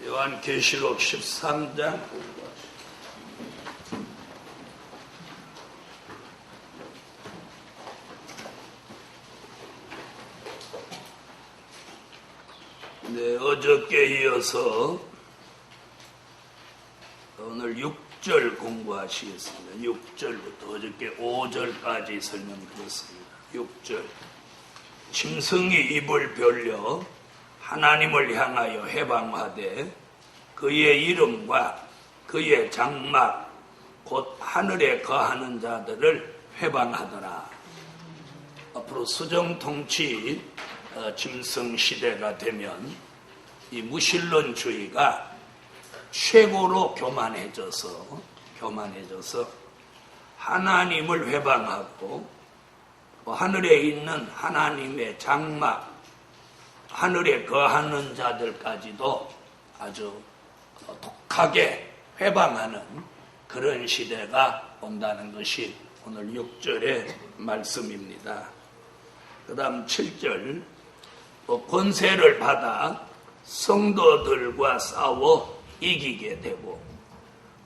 요한계시록 13장 어저께 이어서 오늘 6절 공부하시겠습니다. 6절부터 어저께 5절까지 설명드렸습니다. 6절 짐승이 입을 벌려 하나님을 향하여 해방하되 그의 이름과 그의 장막 곧 하늘에 거하는 자들을 해방하더라. 앞으로 수정통치 짐승 시대가 되면 이 무신론주의가 최고로 교만해져서 하나님을 해방하고 하늘에 있는 하나님의 장막, 하늘에 거하는 자들까지도 아주 독하게 해방하는 그런 시대가 온다는 것이 오늘 6절의 말씀입니다. 그 다음 7절 권세를 받아 성도들과 싸워 이기게 되고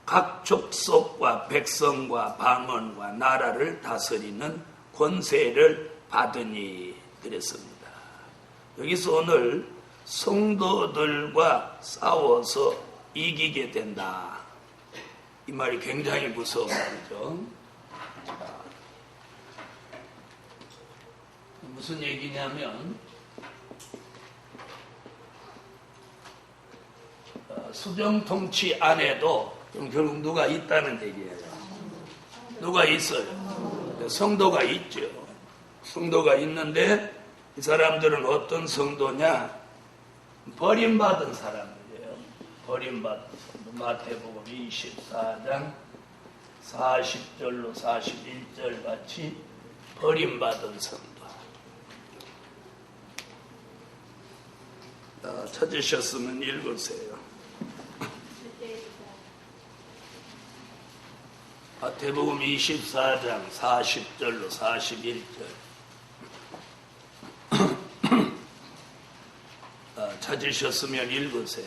각 족속과 백성과 방언과 나라를 다스리는 권세를 받으니 그랬습니다. 여기서 오늘 성도들과 싸워서 이기게 된다. 이 말이 굉장히 무서운 말이죠. 무슨 얘기냐면 수정통치 안에도 결국 누가 있다는 얘기예요. 누가 있어요? 성도가 있죠. 성도가 있는데 이 사람들은 어떤 성도냐? 버림받은 사람들이에요. 버림받은 성도. 마태복음 24장 40절로 41절 같이 버림받은 성도. 찾으셨으면 읽으세요. 마태복음 24장 40절로 41절. 찾으셨으면 읽으세요.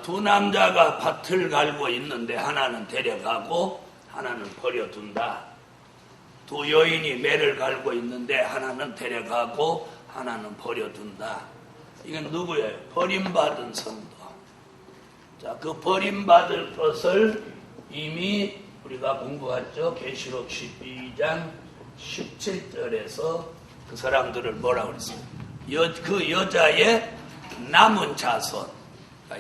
두 남자가 밭을 갈고 있는데 하나는 데려가고 하나는 버려둔다. 두 여인이 매를 갈고 있는데 하나는 데려가고 하나는 버려둔다. 이건 누구예요? 버림받은 성도. 자, 그 버림받을 것을 이미 우리가 공부했죠. 계시록 12장 17절에서 그 사람들을 뭐라고 그랬어요? 그 여자의 남은 자손.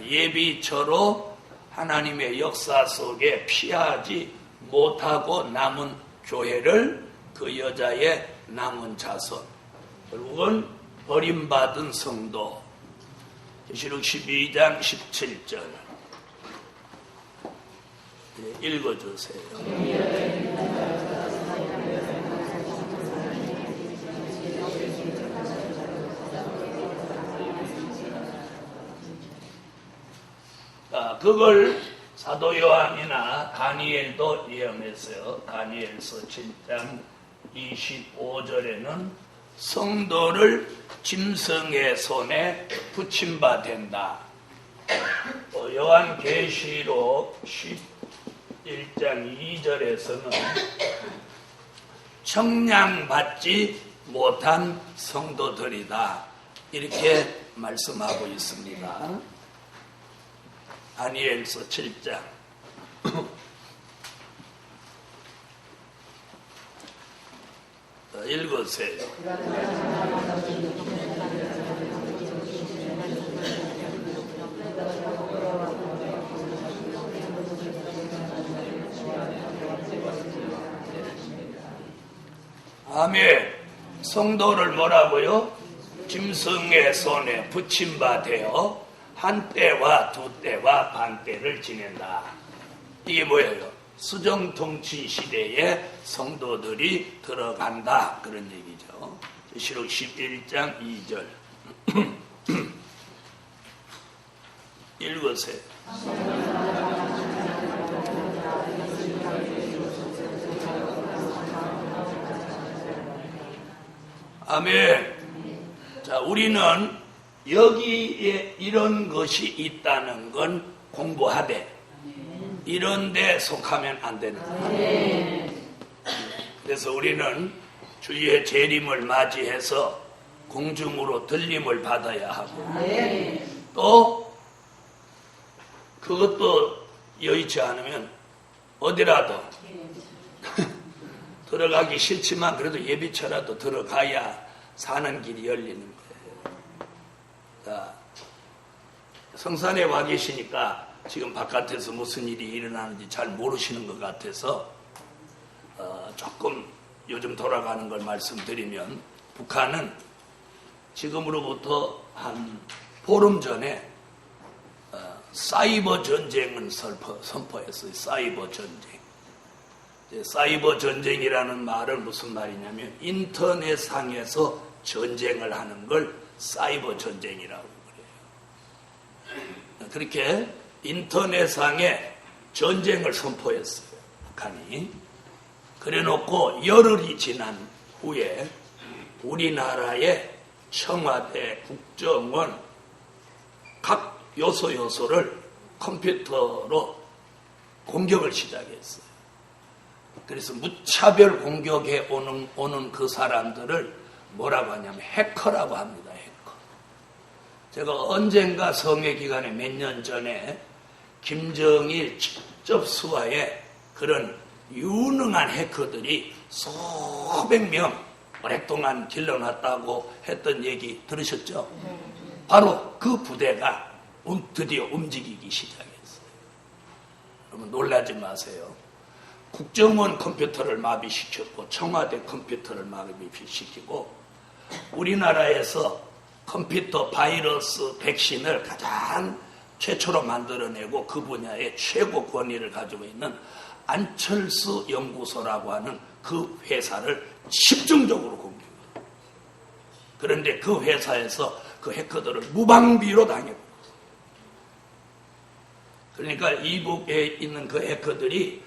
예비처로 하나님의 역사 속에 피하지 못하고 남은 교회를 그 여자의 남은 자손, 결국은 버림받은 성도. 계시록 12장 17절 읽어주세요. 그걸 사도 요한이나 다니엘도 예언했어요. 다니엘서 7장 25절에는 성도를 짐승의 손에 붙임바 된다. 요한계시록 11장 2절에서는 청량받지 못한 성도들이다. 이렇게 말씀하고 있습니다. 다니엘서 7장 읽으세요. 아멘. 성도를 뭐라고요? 짐승의 손에 붙임바 되어 한 때와 두 때와 반 때를 지낸다. 이게 뭐예요? 수정통치 시대에 성도들이 들어간다. 그런 얘기죠. 계시록 11장 2절 읽으세요. 아멘. 자, 우리는 여기에 이런 것이 있다는 건 공부하되 이런 데 속하면 안 되는 거예요. 그래서 우리는 주의 재림을 맞이해서 공중으로 들림을 받아야 하고 또 그것도 여의치 않으면 어디라도 들어가기 싫지만 그래도 예비처라도 들어가야 사는 길이 열리는 거예요. 자, 성산에 와 계시니까 지금 바깥에서 무슨 일이 일어나는지 잘 모르시는 것 같아서 조금 요즘 돌아가는 걸 말씀드리면 북한은 지금으로부터 한 보름 전에 사이버 전쟁을 선포했어요. 사이버 전쟁. 사이버 전쟁이라는 말은 무슨 말이냐면 인터넷상에서 전쟁을 하는 걸 사이버 전쟁이라고 그래요. 그렇게 인터넷상에 전쟁을 선포했어요. 북한이. 그래놓고 열흘이 지난 후에 우리나라의 청와대, 국정원 각 요소를 컴퓨터로 공격을 시작했어요. 그래서 무차별 공격해 오는 그 사람들을 뭐라고 하냐면 해커라고 합니다. 해커. 제가 언젠가 성회 기간에 몇 년 전에 김정일 직접 수하에 그런 유능한 해커들이 수백 명 오랫동안 길러놨다고 했던 얘기 들으셨죠? 바로 그 부대가 드디어 움직이기 시작했어요. 여러분 놀라지 마세요. 국정원 컴퓨터를 마비시켰고 청와대 컴퓨터를 마비시키고 우리나라에서 컴퓨터 바이러스 백신을 가장 최초로 만들어내고 그 분야의 최고 권위를 가지고 있는 안철수 연구소라고 하는 그 회사를 집중적으로 공격해요. 그런데 그 회사에서 그 해커들을 무방비로 당했고 그러니까 이북에 있는 그 해커들이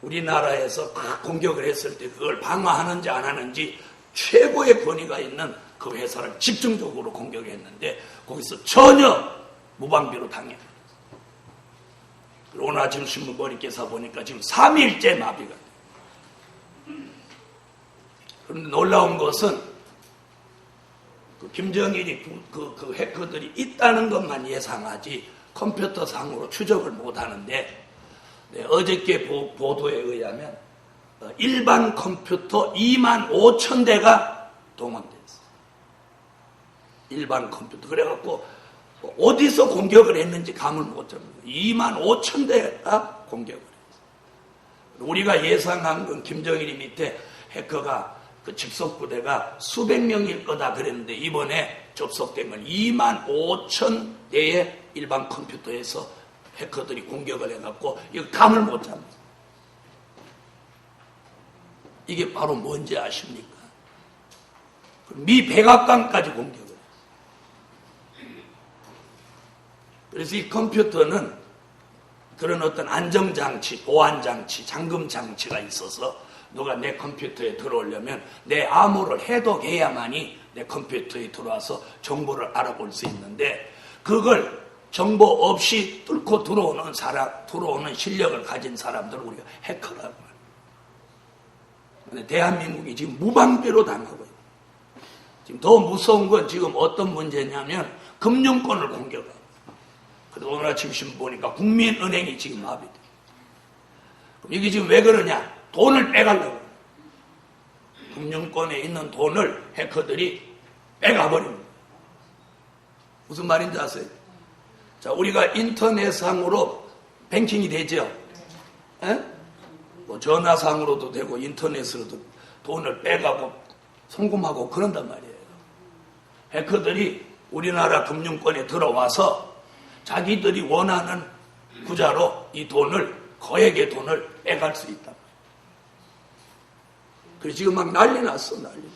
우리나라에서 공격을 했을 때 그걸 방어하는지 안 하는지 최고의 권위가 있는 그 회사를 집중적으로 공격했는데 거기서 전혀 무방비로 당해요. 오늘 아침 신문 머리께서 보니까 지금 3일째 마비가 돼요. 그런데 놀라운 것은 그 김정일이 그 해커들이 있다는 것만 예상하지 컴퓨터 상으로 추적을 못하는데 어저께 보도에 의하면 일반 컴퓨터 2만 5천 대가 동원됐어요. 일반 컴퓨터. 그래갖고 어디서 공격을 했는지 감을 못 잡니다. 2만 5천 대가 공격을 했어요. 우리가 예상한 건 김정일이 밑에 해커가 그 직속부대가 수백 명일 거다 그랬는데 이번에 접속된 건 2만 5천 대의 일반 컴퓨터에서 해커들이 공격을 해갖고 이거 감을 못 잡니다. 이게 바로 뭔지 아십니까? 미 백악관까지 공격을 해요. 그래서 이 컴퓨터는 그런 어떤 안정장치, 보안장치, 잠금장치가 있어서 누가 내 컴퓨터에 들어오려면 내 암호를 해독해야만이 내 컴퓨터에 들어와서 정보를 알아볼 수 있는데 그걸 정보 없이 뚫고 들어오는 실력을 가진 사람들을 우리가 해커라고 합니다. 근데 대한민국이 지금 무방비로 당하고 있어요. 지금 더 무서운 건 지금 어떤 문제냐면 금융권을 공격하고. 그래서 오늘 아침 신문 보니까 국민은행이 지금 마비돼. 그럼 이게 지금 왜 그러냐? 돈을 빼가려고. 금융권에 있는 돈을 해커들이 빼가버립니다. 무슨 말인지 아세요? 자, 우리가 인터넷상으로 뱅킹이 되죠. 뭐 전화상으로도 되고 인터넷으로도 돈을 빼가고 송금하고 그런단 말이에요. 해커들이 우리나라 금융권에 들어와서 자기들이 원하는 구자로 이 돈을 거액의 돈을 빼갈 수 있다. 그래서 지금 막 난리 났어, 난리.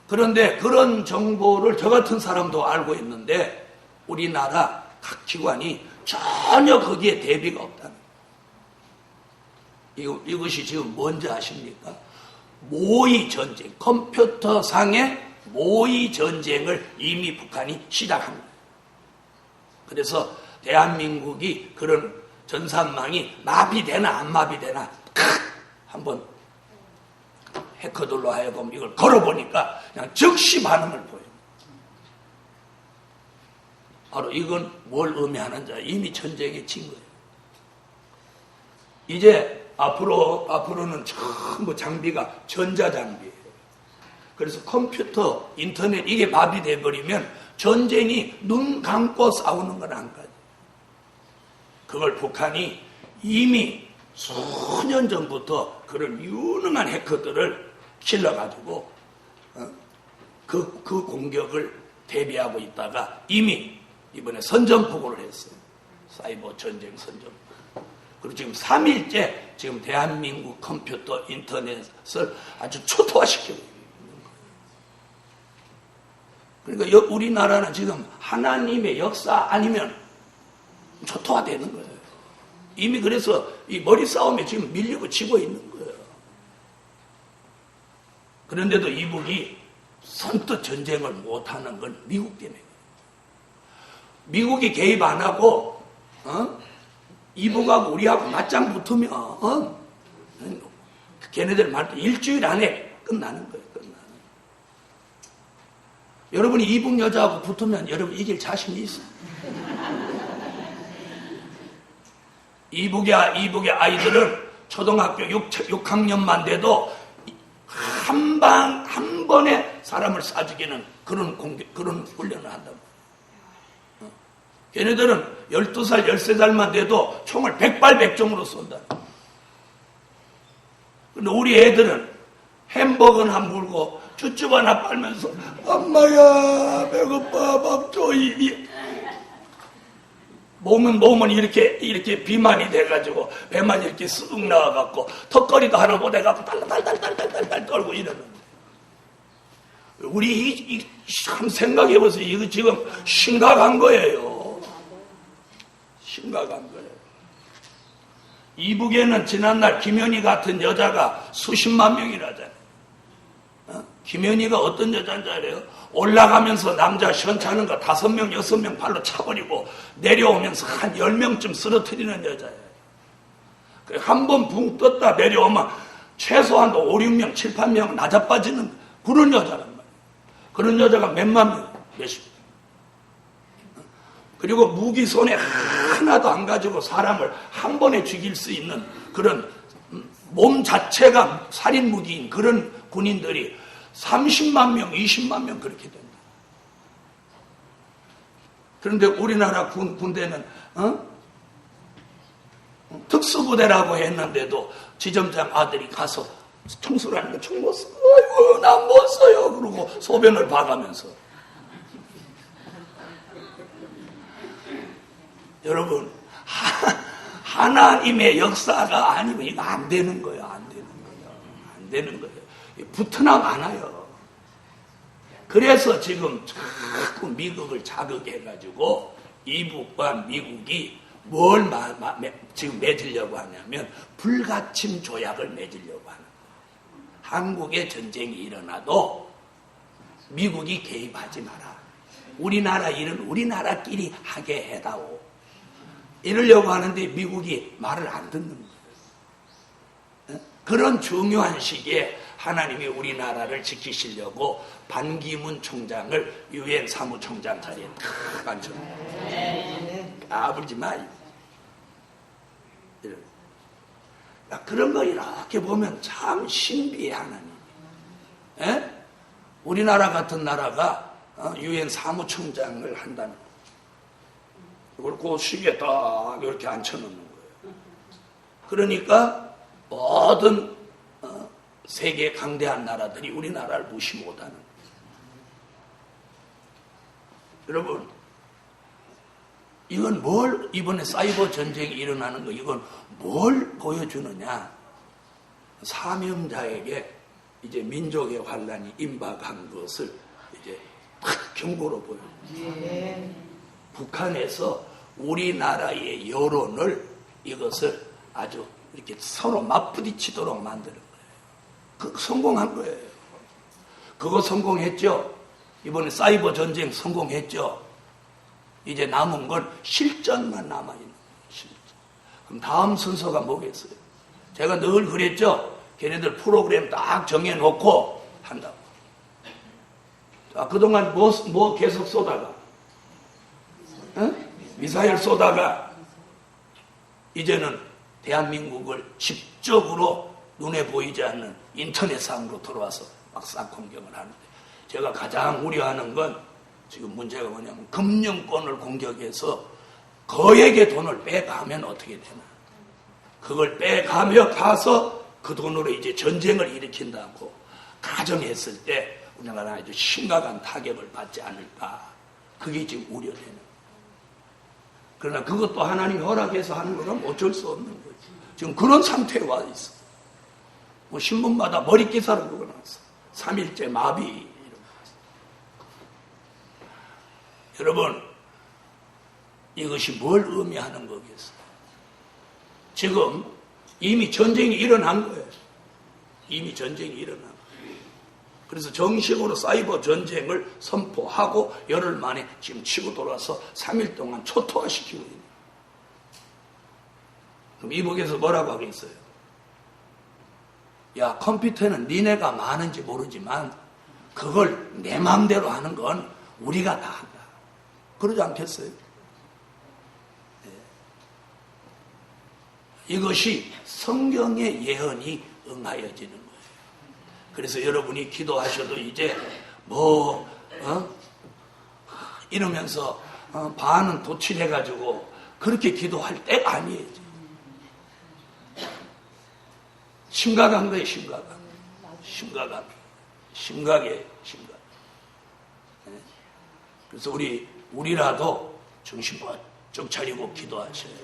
그런데 그런 정보를 저 같은 사람도 알고 있는데 우리나라 각 기관이 전혀 거기에 대비가 없다는 거예요. 이것이 지금 뭔지 아십니까? 모의 전쟁, 컴퓨터상의 모의 전쟁을 이미 북한이 시작한 거예요. 그래서 대한민국이 그런 전산망이 마비되나 안 마비되나 한번 해커들로 하여금 이걸 걸어보니까 그냥 즉시 반응을 보여요. 바로 이건 뭘 의미하는지 이미 전쟁에 진 거예요. 이제 앞으로는 전부 장비가 전자장비예요. 그래서 컴퓨터, 인터넷 이게 마비돼 버리면 전쟁이 눈 감고 싸우는 건 안 가죠. 그걸 북한이 이미 수년 전부터 그런 유능한 해커들을 길러가지고 그 공격을 대비하고 있다가 이미 이번에 선전포고를 했어요. 사이버 전쟁 선전포고. 그리고 지금 3일째 지금 대한민국 컴퓨터 인터넷을 아주 초토화시키고 있는 거예요. 그러니까 우리나라는 지금 하나님의 역사 아니면 초토화되는 거예요. 이미 그래서 이 머리 싸움에 지금 밀리고 지고 있는 거예요. 그런데도 이북이 선뜻 전쟁을 못하는 건 미국 때문에. 미국이 개입 안 하고 이북하고 우리하고 맞짱 붙으면 걔네들 말도 일주일 안에 끝나는 거예요. 여러분이 이북 여자하고 붙으면 여러분 이길 자신이 있어요. 이북의 아이들은 초등학교 6학년만 돼도 한 번에 사람을 쏴죽이는 그런 훈련을 한다고. 걔네들은 12살, 13살만 돼도 총을 100발 100중으로 쏜다. 근데 우리 애들은 햄버거 하나 물고 쭈쭈 하나 빨면서 엄마야 배고파 밥 줘. 몸은 이렇게 비만이 돼가지고 배만 이렇게 쓱 나와갖고 턱걸이도 하나 못해갖고 달달달달달달 떨고 이러는 거예요. 우리 참 생각해보세요. 이거 지금 심각한 거예요. 심각한 거예요. 이북에는 지난날 김현희 같은 여자가 수십만 명이라잖아요. 김현희가 어떤 여자인지 알아요? 올라가면서 남자 시원찮은 거 5명, 6명 발로 차버리고 내려오면서 한 10명쯤 쓰러뜨리는 여자예요. 한 번 붕 떴다 내려오면 최소한 5, 6명, 7, 8명 낮아빠지는 그런 여자란 말이에요. 그런 여자가 몇만 명, 몇십 명. 그리고 무기 손에 하나도 안 가지고 사람을 한 번에 죽일 수 있는 그런 몸 자체가 살인 무기인 그런 군인들이 30만 명, 20만 명 그렇게 된다. 그런데 우리나라 군대는 특수부대라고 했는데도 지점장 아들이 가서 청소를 하니까 총 못 써. 아이고 난 못 써요. 그러고 소변을 봐가면서. 여러분 하나님의 역사가 아니면 이거 안 되는 거예요. 안 되는 거예요. 붙으나 마나요. 그래서 지금 자꾸 미국을 자극해가지고 이북과 미국이 뭘 지금 맺으려고 하냐면 불가침 조약을 맺으려고 하는 거예요. 한국에 전쟁이 일어나도 미국이 개입하지 마라. 우리나라 일은 우리나라끼리 하게 해다오. 이러려고 하는데 미국이 말을 안 듣는 거예요. 그런 중요한 시기에 하나님이 우리나라를 지키시려고 반기문 총장을 유엔 사무총장 자리에 탁 앉혀놓은 까불지 마. 그런 거 이렇게 보면 참 신비해 하나님. 에? 우리나라 같은 나라가 유엔 사무총장을 한다는 거. 이걸 그 시기에 딱 이렇게 앉혀놓는 거예요. 그러니까 모든 세계 강대한 나라들이 우리나라를 무시 못하는 거예요. 여러분, 이건 뭘 이번에 사이버 전쟁이 일어나는 거 이건 뭘 보여주느냐? 사명자에게 이제 민족의 환란이 임박한 것을 이제 딱 경고로 보여요. 북한에서 우리나라의 여론을 이것을 아주 이렇게 서로 맞부딪히도록 만드는 거예요. 성공한 거예요. 그거 성공했죠. 이번에 사이버 전쟁 성공했죠. 이제 남은 건 실전만 남아있는 거예요. 실전. 그럼 다음 순서가 뭐겠어요? 제가 늘 그랬죠. 걔네들 프로그램 딱 정해놓고 한다고. 자, 그동안 뭐 계속 쏘다가? 미사일 쏘다가 이제는 대한민국을 직접으로 눈에 보이지 않는 인터넷상으로 들어와서 막 싹 공격을 하는데, 제가 가장 우려하는 건 지금 문제가 뭐냐면 금융권을 공격해서 거액의 돈을 빼가면 어떻게 되나. 그걸 빼가며 가서 그 돈으로 이제 전쟁을 일으킨다고 가정했을 때 우리나라가 아주 심각한 타격을 받지 않을까. 그게 지금 우려되는 거예요. 그러나 그것도 하나님이 허락해서 하는 거는 어쩔 수 없는 거죠. 지금 그런 상태에 와 있어. 뭐 신문마다 머리 기사로 그거 나왔어. 3일째 마비 이런 거. 여러분, 이것이 뭘 의미하는 거겠어요? 지금 이미 전쟁이 일어난 거예요. 이미 전쟁이 일어난 거예요. 그래서 정식으로 사이버 전쟁을 선포하고 열흘 만에 지금 치고 돌아서 3일 동안 초토화시키고 있는 거예요. 그럼 이북에서 뭐라고 하겠어요? 야, 컴퓨터는 니네가 많은지 모르지만 그걸 내 마음대로 하는 건 우리가 다 한다. 그러지 않겠어요? 네. 이것이 성경의 예언이 응하여지는 거예요. 그래서 여러분이 기도하셔도 이제 이러면서 반은 도취해가지고 그렇게 기도할 때가 아니에요. 심각한 거예요. 심각해. 그래서 우리라도 정신 번쩍 차리고 기도하셔야죠.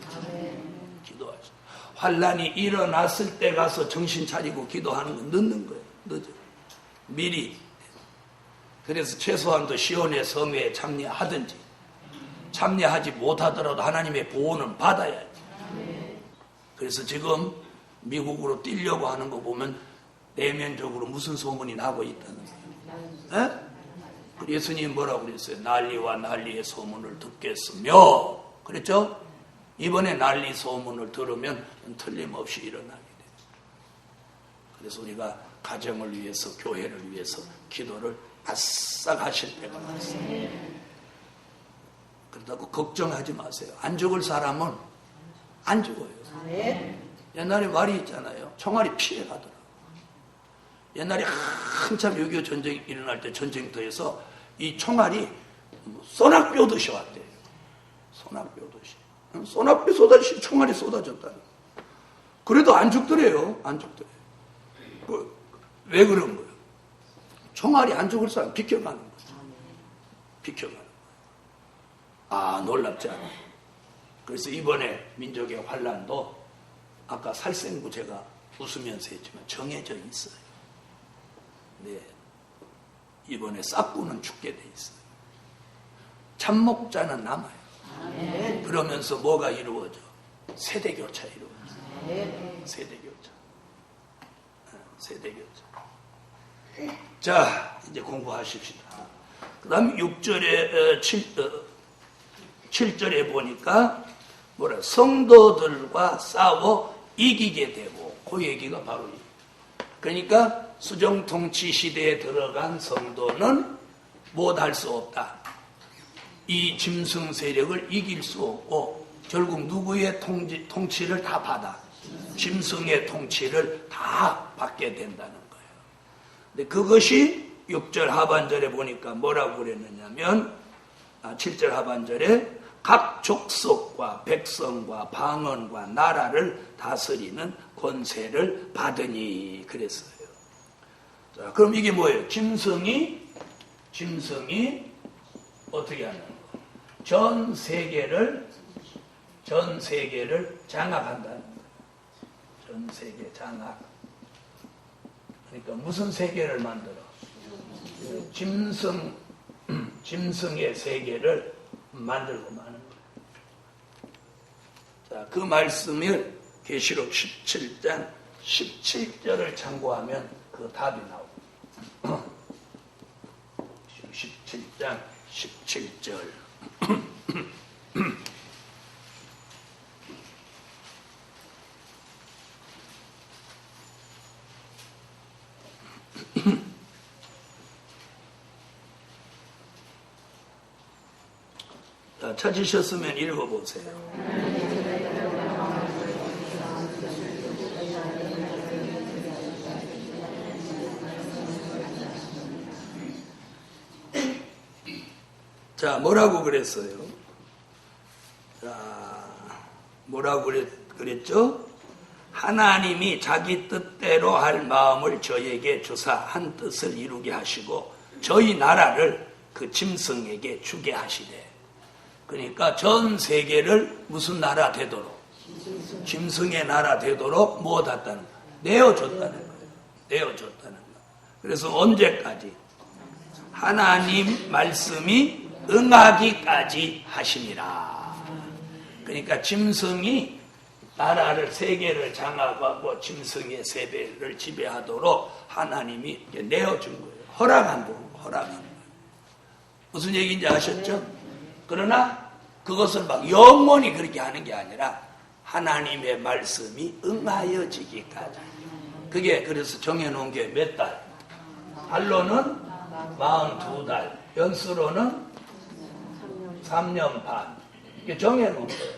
환란이 일어났을 때 가서 정신 차리고 기도하는 건 늦는 거예요. 늦어. 미리. 그래서 최소한도 시온의 성회에 참여하든지, 참여하지 못하더라도 하나님의 보호는 받아야지. 그래서 지금 미국으로 뛰려고 하는 거 보면 내면적으로 무슨 소문이 나고 있다는 거예요. 예수님 뭐라고 그랬어요? 난리와 난리의 소문을 듣겠으며, 그랬죠? 이번에 난리 소문을 들으면 틀림없이 일어나게 돼요. 그래서 우리가 가정을 위해서, 교회를 위해서 기도를 바싹 하실 때가 많습니다. 그렇다고 걱정하지 마세요. 안 죽을 사람은 안 죽어요. 옛날에 말이 있잖아요. 총알이 피해가더라고요. 옛날에 한참 6.25 전쟁이 일어날 때 전쟁터에서 이 총알이 소낙뼈듯이 왔대요. 소낙뼈듯이. 소낙뼈 쏟아지시 총알이 쏟아졌다. 그래도 안 죽더래요. 안 죽더래요. 왜 그런 거예요? 총알이 안 죽을 사람 비켜가는 거죠. 비켜가는 거예요. 아, 놀랍지 않아요. 그래서 이번에 민족의 환란도 아까 살생부 제가 웃으면서 했지만 정해져 있어요. 네. 이번에 싹구는 죽게 돼 있어요. 참목자는 남아요. 그러면서 뭐가 이루어져? 세대교차 이루어져. 세대교차. 자, 이제 공부하십시다. 그 다음 6절에 7절에 보니까 뭐라, 성도들과 싸워 이기게 되고, 그 얘기가 바로 그러니까 수정통치 시대에 들어간 성도는 못할 수 없다. 이 짐승 세력을 이길 수 없고 결국 누구의 통치를 다 받아? 짐승의 통치를 다 받게 된다는 거예요. 근데 그것이 6절 하반절에 보니까 뭐라고 그랬느냐면 7절 하반절에 각 족속과 백성과 방언과 나라를 다스리는 권세를 받으니 그랬어요. 자, 그럼 이게 뭐예요? 짐승이 어떻게 하는 거예요? 전 세계를 장악한다는 거예요. 전 세계 장악. 그러니까 무슨 세계를 만들어? 짐승의 세계를 만들고 마는 거예요. 자, 그 말씀을 계시록 17장 17절을 참고하면 그 답이 나옵니다. 17장 17절. 자, 찾으셨으면 읽어보세요. 자, 뭐라고 그랬어요? 자, 뭐라고 그랬죠? 하나님이 자기 뜻대로 할 마음을 저에게 주사 한 뜻을 이루게 하시고 저희 나라를 그 짐승에게 주게 하시되. 그러니까 전 세계를 무슨 나라 되도록? 짐승의 나라 되도록 무엇했다는 거예요? 내어줬다는 거예요. 내어줬다는 거예요. 그래서 언제까지? 하나님 말씀이 응하기까지 하심이라. 그러니까 짐승이 나라를 세계를 장악하고 짐승의 세배를 지배하도록 하나님이 내어준 거예요. 허락한 거예요. 무슨 얘기인지 아셨죠? 그러나 그것을 막 영원히 그렇게 하는 게 아니라 하나님의 말씀이 응하여지기까지. 그게 그래서 정해놓은 게 몇 달? 달로는 42달, 연수로는 3년 반. 이게 정해놓은 거예요.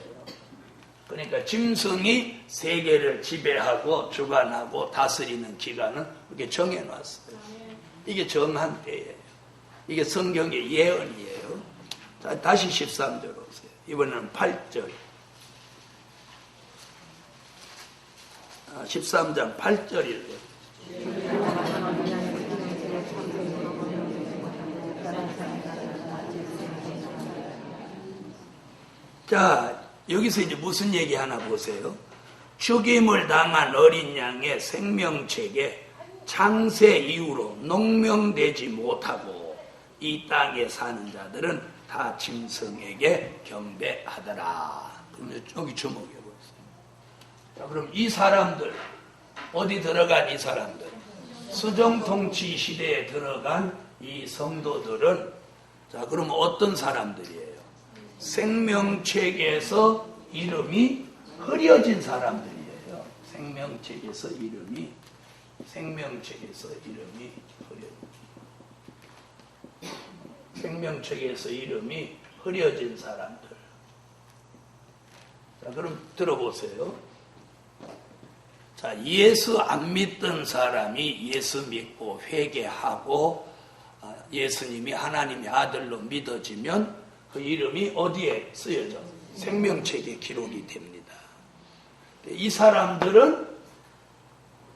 그러니까 짐승이 세계를 지배하고 주관하고 다스리는 기간은 이렇게 정해놨어요. 이게 정한 때예요. 이게 성경의 예언이에요. 자, 다시 13절 오세요. 이번에는 8절. 13장 8절 읽어요. 자, 여기서 이제 무슨 얘기 하나 보세요. 죽임을 당한 어린 양의 생명책에 창세 이후로 농명되지 못하고 이 땅에 사는 자들은 다 짐승에게 경배하더라. 그럼 여기 주목해 보세요. 자, 그럼 이 사람들, 어디 들어간 이 사람들? 수정통치 시대에 들어간 이 성도들은, 자, 그럼 어떤 사람들이에요? 생명책에서 이름이 흐려진 사람들이에요. 생명책에서 이름이 흐려진 사람들. 자, 그럼 들어보세요. 자, 예수 안 믿던 사람이 예수 믿고 회개하고 예수님이 하나님의 아들로 믿어지면 그 이름이 어디에 쓰여져? 생명책에 기록이 됩니다. 이 사람들은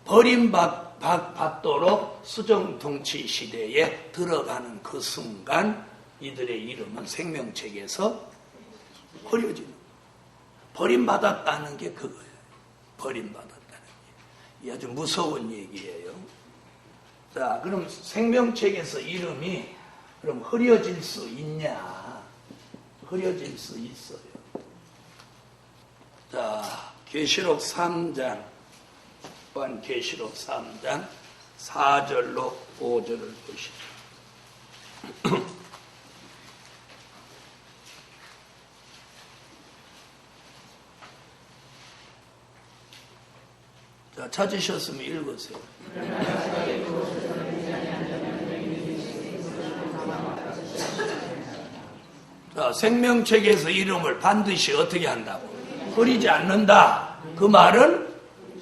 버림받도록 수정통치 시대에 들어가는 그 순간 이들의 이름은 생명책에서 버려지는 거예요. 버림받았다는 게 그거예요. 버림받았다는 게. 이 아주 무서운 얘기예요. 자, 그럼 생명책에서 이름이 그럼 흐려질 수 있냐? 흐려질 수 있어요. 자, 계시록 3장, 계시록 3장 4절로 5절을 보시죠. 자, 찾으셨으면 읽으세요. 자, 생명책에서 이름을 반드시 어떻게 한다고? 흐리지 않는다. 그 말은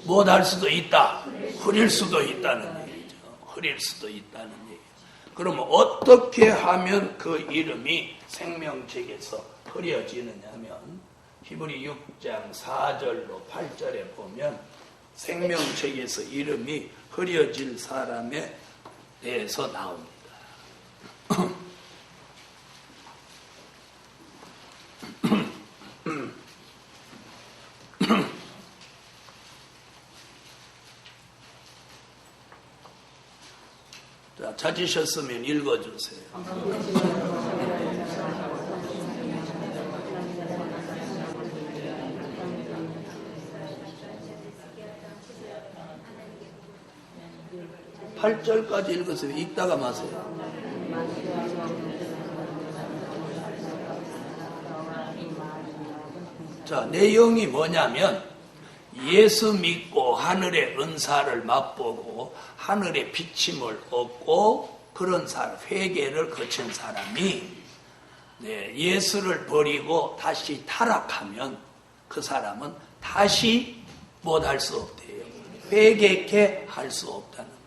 못할 수도 있다. 흐릴 수도 있다는 얘기죠. 흐릴 수도 있다는 얘기죠. 그러면 어떻게 하면 그 이름이 생명책에서 흐려지느냐면 히브리 6장 4절로 8절에 보면 생명책에서 이름이 흐려질 사람에 대해서 나옵니다. 자, 찾으셨으면 읽어주세요. 8절까지 읽으세요. 읽다가 마세요. 자, 내용이 뭐냐면 예수 믿고 하늘의 은사를 맛보고 하늘의 비침을 얻고 그런 사람, 회개를 거친 사람이 예수를 버리고 다시 타락하면 그 사람은 다시 못할 수 없대요. 회개케 할 수 없다는 거예요.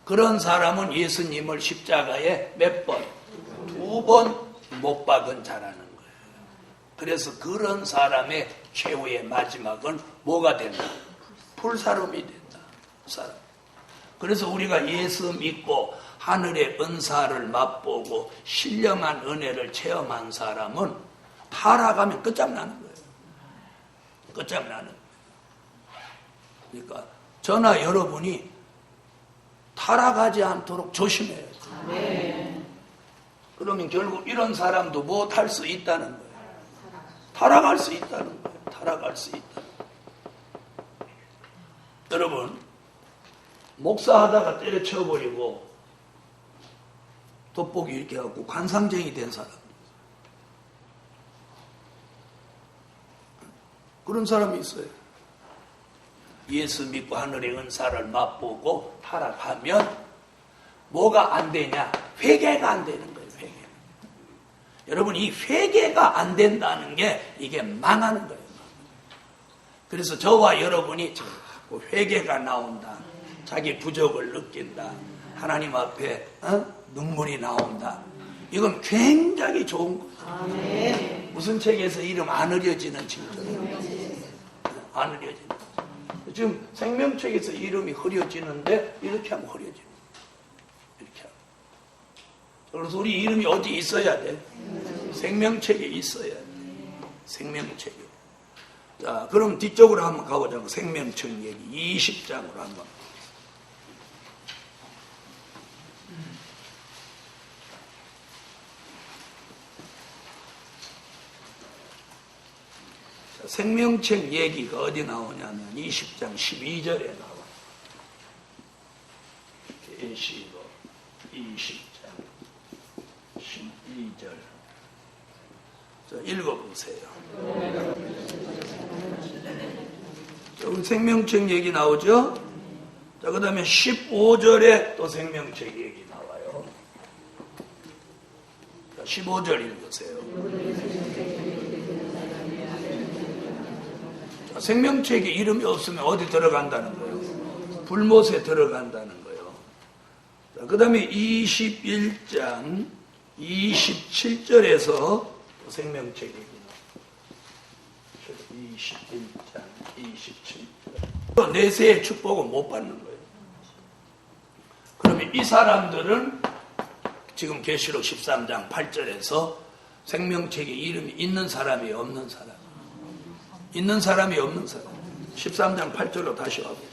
그런 사람은 예수님을 십자가에 몇 번? 2번 못 박은 자라는 거예요. 그래서 그런 사람의 최후의 마지막은 뭐가 된다? 불사름이 된다. 사람. 그래서 우리가 예수 믿고 하늘의 은사를 맛보고 신령한 은혜를 체험한 사람은 타락하면 끝장나는 거예요. 끝장나는 거예요. 그러니까 저나 여러분이 타락하지 않도록 조심해야 돼요. 네. 그러면 결국 이런 사람도 못할 수 있다는 거예요. 타락할 수 있다는 거예요. 타락할 수 있다. 여러분, 목사하다가 때려쳐버리고 돋보기 이렇게 하고 관상쟁이 된 사람, 그런 사람이 있어요. 예수 믿고 하늘의 은사를 맛보고 타락하면 뭐가 안 되냐? 회개가 안 되는 거예요. 회개. 여러분, 이 회개가 안 된다는 게 이게 망하는 거예요. 그래서 저와 여러분이 자꾸 회개가 나온다, 자기 부족을 느낀다, 하나님 앞에 눈물이 나온다, 이건 굉장히 좋은 거예요. 무슨 책에서 이름 안 흐려지는 칭찬이에요. 안 흐려지는. 지금 생명책에서 이름이 흐려지는데 이렇게 하면 흐려집니다. 이렇게 하면. 그래서 우리 이름이 어디 있어야 돼? 생명책에 있어야 돼. 생명책에. 자, 그럼 뒤쪽으로 한번 가보자고. 생명책 얘기 20장으로 한번. 생명책 얘기가 어디 나오냐면 20장 12절에 나와요. 계시록 20장 12절. 자, 읽어보세요. 자, 생명책 얘기 나오죠? 자, 그 다음에 15절에 또 생명책 얘기 나와요. 자, 15절 읽으세요. 생명책에 이름이 없으면 어디 들어간다는 거예요? 불못에 들어간다는 거예요. 그 다음에 21장 27절에서 생명책 얘기 나와요. 21장 27절. 내세의 축복은 못 받는 거예요. 그러면 이 사람들은 지금 계시록 13장 8절에서 생명책에 이름이 있는 사람이 없는 사람, 있는 사람이 없는 사람. 13장 8절로 다시 와보세요.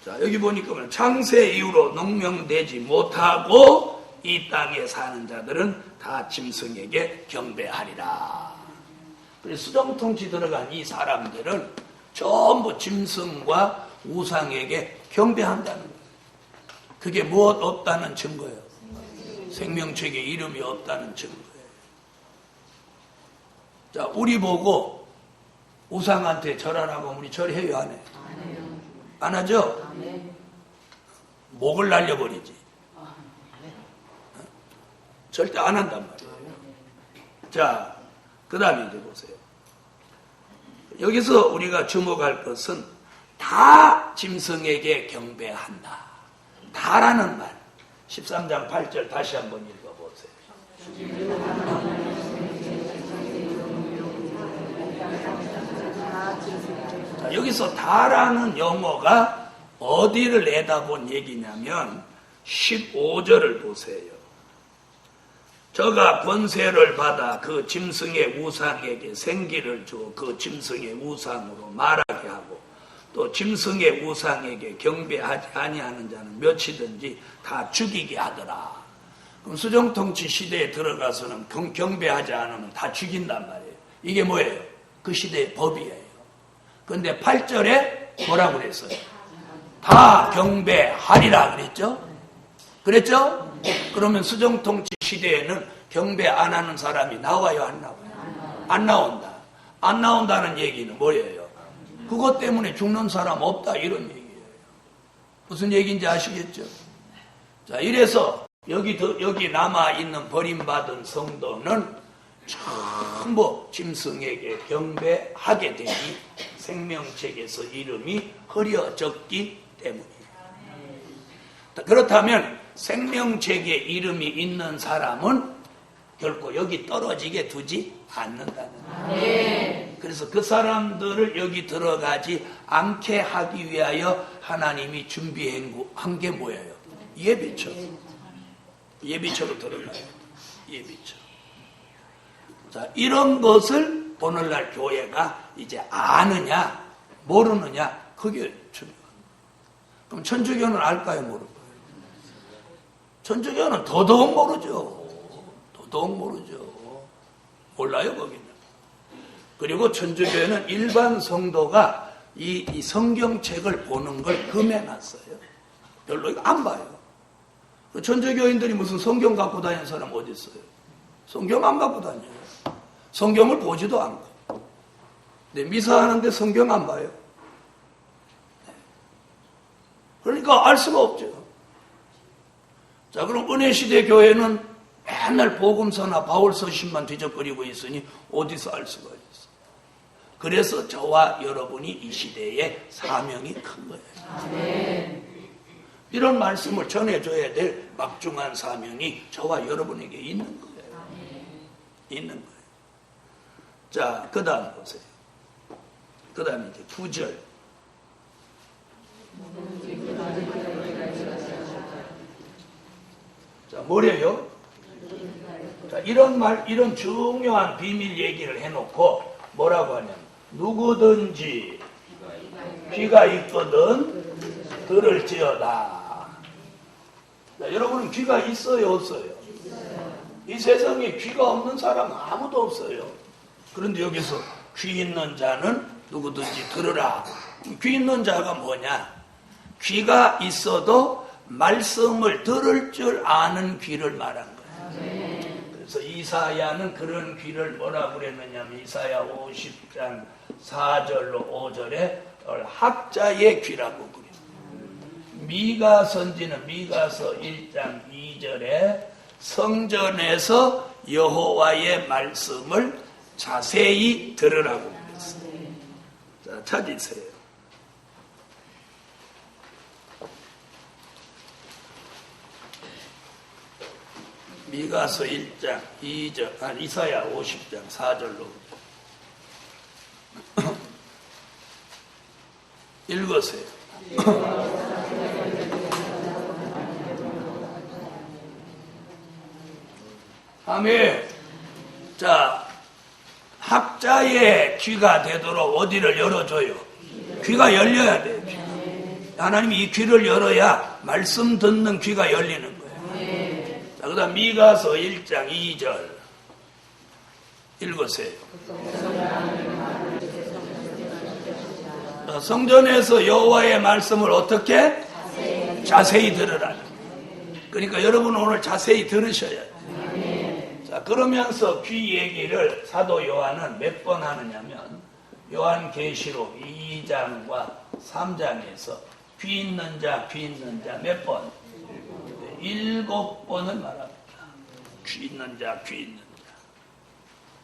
자, 여기 보니까 창세 이후로 농명되지 못하고 이 땅에 사는 자들은 다 짐승에게 경배하리라. 그래서 수정통치 들어간 이 사람들은 전부 짐승과 우상에게 경배한다는 거예요. 그게 무엇 없다는 증거예요? 생명책에 이름이 없다는 증거. 자, 우리 보고 우상한테 절하라고 하면 우리 절해요, 안 해요? 안 하죠? 목을 날려버리지. 절대 안 한단 말이에요. 자, 그 다음에 이제 보세요. 여기서 우리가 주목할 것은 다 짐승에게 경배한다. 다라는 말. 13장 8절 다시 한번 읽어보세요. 자, 여기서 다라는 용어가 어디를 내다본 얘기냐면 15절을 보세요. 저가 권세를 받아 그 짐승의 우상에게 생기를 주어 그 짐승의 우상으로 말하게 하고 또 짐승의 우상에게 경배하지 아니하는 자는 몇이든지 다 죽이게 하더라. 그럼 수정통치 시대에 들어가서는 경배하지 않으면 다 죽인단 말이에요. 이게 뭐예요? 그 시대의 법이에요. 그런데 8절에 뭐라고 그랬어요? 다 경배하리라 그랬죠? 그랬죠? 그러면 수정통치 시대에는 경배 안 하는 사람이 나와요, 안 나와요? 안 나온다. 안 나온다는 얘기는 뭐예요? 그것 때문에 죽는 사람 없다, 이런 얘기예요. 무슨 얘기인지 아시겠죠? 자, 이래서 여기 남아있는 버림받은 성도는 전부 짐승에게 경배하게 되니 생명책에서 이름이 흐려졌기 때문이에요. 그렇다면 생명책에 이름이 있는 사람은 결코 여기 떨어지게 두지 않는다는 거예요. 그래서 그 사람들을 여기 들어가지 않게 하기 위하여 하나님이 준비한 게 뭐예요? 예비처. 예비처로 들어가요. 예비처. 자, 이런 것을 오늘날 교회가 이제 아느냐, 모르느냐, 그게 중요합니다. 그럼 천주교는 알까요, 모를까요? 천주교는 더더욱 모르죠. 더더욱 모르죠. 몰라요, 거기는. 그리고 천주교회는 일반 성도가 이 성경책을 보는 걸 금해놨어요. 별로 안 봐요. 천주교인들이 무슨 성경 갖고 다니는 사람 어디 있어요? 성경 안 갖고 다녀요. 성경을 보지도 않고. 근데 미사하는데 성경 안 봐요. 그러니까 알 수가 없죠. 자, 그럼 은혜시대 교회는 맨날 복음서나 바울서신만 뒤적거리고 있으니 어디서 알 수가 있어? 그래서 저와 여러분이 이 시대에 사명이 큰 거예요. 아멘. 이런 말씀을 전해줘야 될 막중한 사명이 저와 여러분에게 있는 거예요. 아멘. 있는 거예요. 자, 그 다음 보세요. 그 다음에 이제 9절. 자, 뭐래요? 자, 이런 중요한 비밀 얘기를 해놓고 뭐라고 하냐면, 누구든지 귀가 있거든 들을지어다. 자, 여러분은 귀가 있어요, 없어요? 이 세상에 귀가 없는 사람 아무도 없어요. 그런데 여기서 귀 있는 자는 누구든지 들으라. 귀 있는 자가 뭐냐? 귀가 있어도 말씀을 들을 줄 아는 귀를 말한 거예요. 그래서 이사야는 그런 귀를 뭐라고 그랬느냐면 이사야 50장 4절로 5절에 학자의 귀라고 그래요. 미가 선지는 미가서 1장 2절에 성전에서 여호와의 말씀을 자세히 들으라고 그랬어요. 자, 찾으세요. 미가서 1장 2절, 이사야 50장 4절로 읽으세요. 아멘. 자, 학자의 귀가 되도록 어디를 열어줘요? 귀가 열려야 돼요. 하나님이 이 귀를 열어야 말씀 듣는 귀가 열리는 거예요. 자, 그 다음 미가서 1장 2절 읽으세요. 성전에서 여호와의 말씀을 어떻게? 자세히 들으라. 그러니까 여러분 오늘 자세히 들으셔야 돼요. 자, 그러면서 귀 얘기를 사도 요한은 몇 번 하느냐면 요한계시록 2장과 3장에서 귀 있는 자 몇 번? 7번을 말합니다. 귀 있는 자.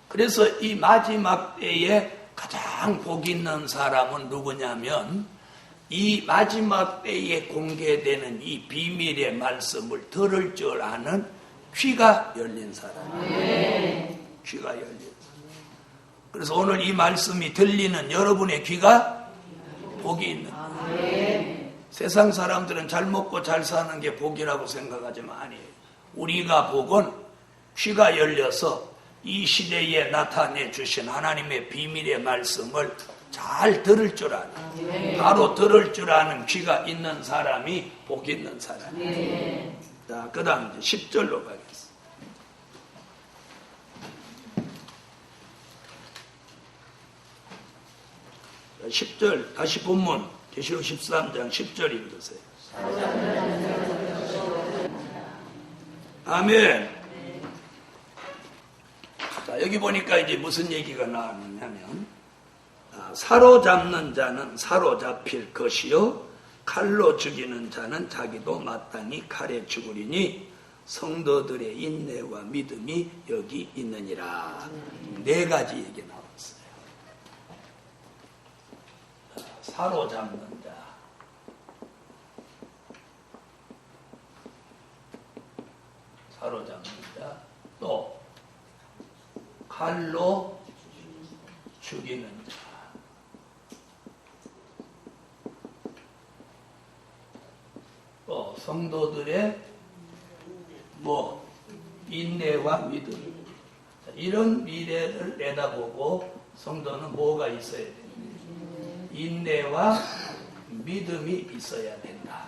그래서 이 마지막 때에 가장 복 있는 사람은 누구냐면 이 마지막 때에 공개되는 이 비밀의 말씀을 들을 줄 아는 귀가 열린 사람이에요. 귀가 열린 사람. 그래서 오늘 이 말씀이 들리는 여러분의 귀가 복이 있는 거예요. 세상 사람들은 잘 먹고 잘 사는 게 복이라고 생각하지만 아니에요. 우리가 복은 귀가 열려서 이 시대에 나타내 주신 하나님의 비밀의 말씀을 잘 들을 줄 아는, 바로 들을 줄 아는 귀가 있는 사람이 복 있는 사람이에요. 자, 그 다음 10절로 가겠습니다. 10절 다시 본문 계시록 13장 10절 읽으세요. 아멘. 자, 여기 보니까 이제 무슨 얘기가 나왔느냐면, 사로잡는 자는 사로잡힐 것이요 칼로 죽이는 자는 자기도 마땅히 칼에 죽으리니 성도들의 인내와 믿음이 여기 있느니라. 네 가지 얘기 나왔어요. 사로잡는 자, 사로잡는 자, 또 칼로 죽이는 자, 또 성도들의 인내와 믿음. 이런 미래를 내다보고 성도는 뭐가 있어야 됩니다. 인내와 믿음이 있어야 된다.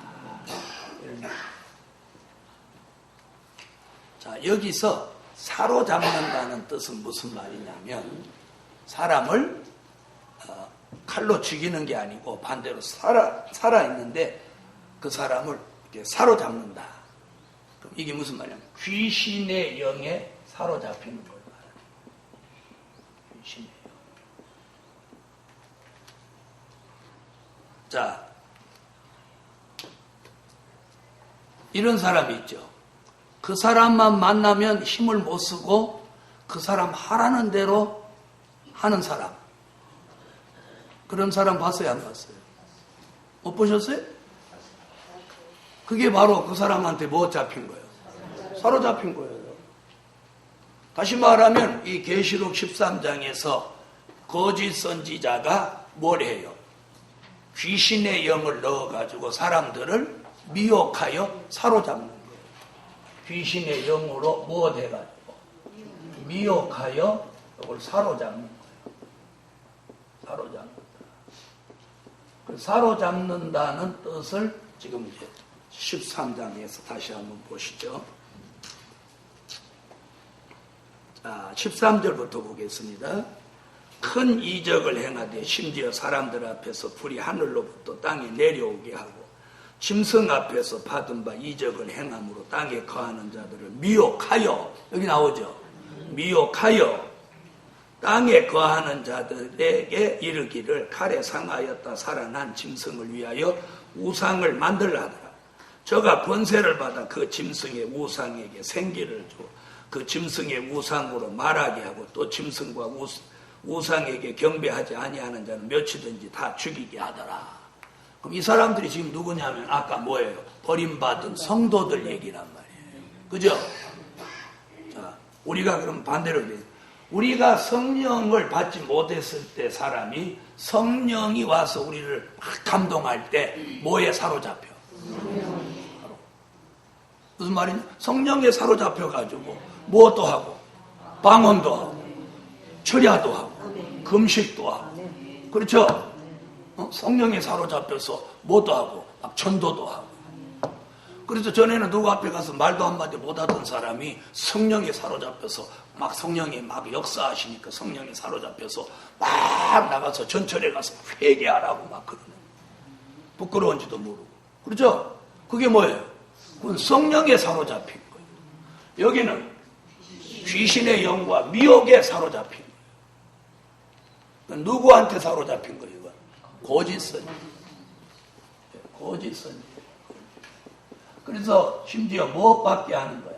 자, 여기서 사로잡는다는 뜻은 무슨 말이냐면, 사람을 칼로 죽이는 게 아니고 반대로 살아있는데 그 사람을 이렇게 사로잡는다. 그럼 이게 무슨 말이냐면 귀신의 영에 사로잡히는 걸 말해요. 귀신의 영. 자, 이런 사람이 있죠. 그 사람만 만나면 힘을 못 쓰고 그 사람 하라는 대로 하는 사람. 그런 사람 봤어요, 안 봤어요? 못 보셨어요? 그게 바로 그 사람한테 뭐 잡힌 거예요? 사로잡힌 거예요. 다시 말하면 이 계시록 13장에서 거짓 선지자가 뭘 해요? 귀신의 영을 넣어가지고 사람들을 미혹하여 사로잡는 거예요. 귀신의 영으로 뭐 돼가지고 미혹하여 이걸 사로잡는 거예요. 사로잡는다. 그 사로잡는다는 뜻을 지금 이제 13장에서 다시 한번 보시죠. 자, 13절부터 보겠습니다. 큰 이적을 행하되 심지어 사람들 앞에서 불이 하늘로부터 땅에 내려오게 하고 짐승 앞에서 받은 바 이적을 행함으로 땅에 거하는 자들을 미혹하여, 여기 나오죠. 미혹하여 땅에 거하는 자들에게 이르기를 칼에 상하였다 살아난 짐승을 위하여 우상을 만들라 하더라. 저가 권세를 받아 그 짐승의 우상에게 생기를 줘 그 짐승의 우상으로 말하게 하고 또 짐승과 우상에게 경배하지 아니하는 자는 몇이든지 다 죽이게 하더라. 그럼 이 사람들이 지금 누구냐면 아까 뭐예요? 버림받은 성도들 얘기란 말이에요. 그죠? 자, 우리가 그럼 반대로 해요. 우리가 성령을 받지 못했을 때 사람이 성령이 와서 우리를 막 감동할 때 뭐에 사로잡혀? 무슨 말이냐? 성령에 사로잡혀가지고 무엇도 하고 방언도 하고 철야도 하고 금식도 하고 그렇죠? 성령에 사로잡혀서 뭐도 하고 막 전도도 하고. 그래서 전에는 누구 앞에 가서 말도 한마디 못하던 사람이 성령에 사로잡혀서 막 성령이 막 역사하시니까 성령에 사로잡혀서 막 나가서 전철에 가서 회개하라고 막 그러는. 부끄러운지도 모르고. 그렇죠? 그게 뭐예요? 그건 성령에 사로잡힌 거예요. 여기는 귀신의 영과 미혹에 사로잡힌 거예요. 누구한테 사로잡힌 거예요? 이건? 거짓 선지. 거짓 선지. 그래서 심지어 뭐 받게 하는 거야?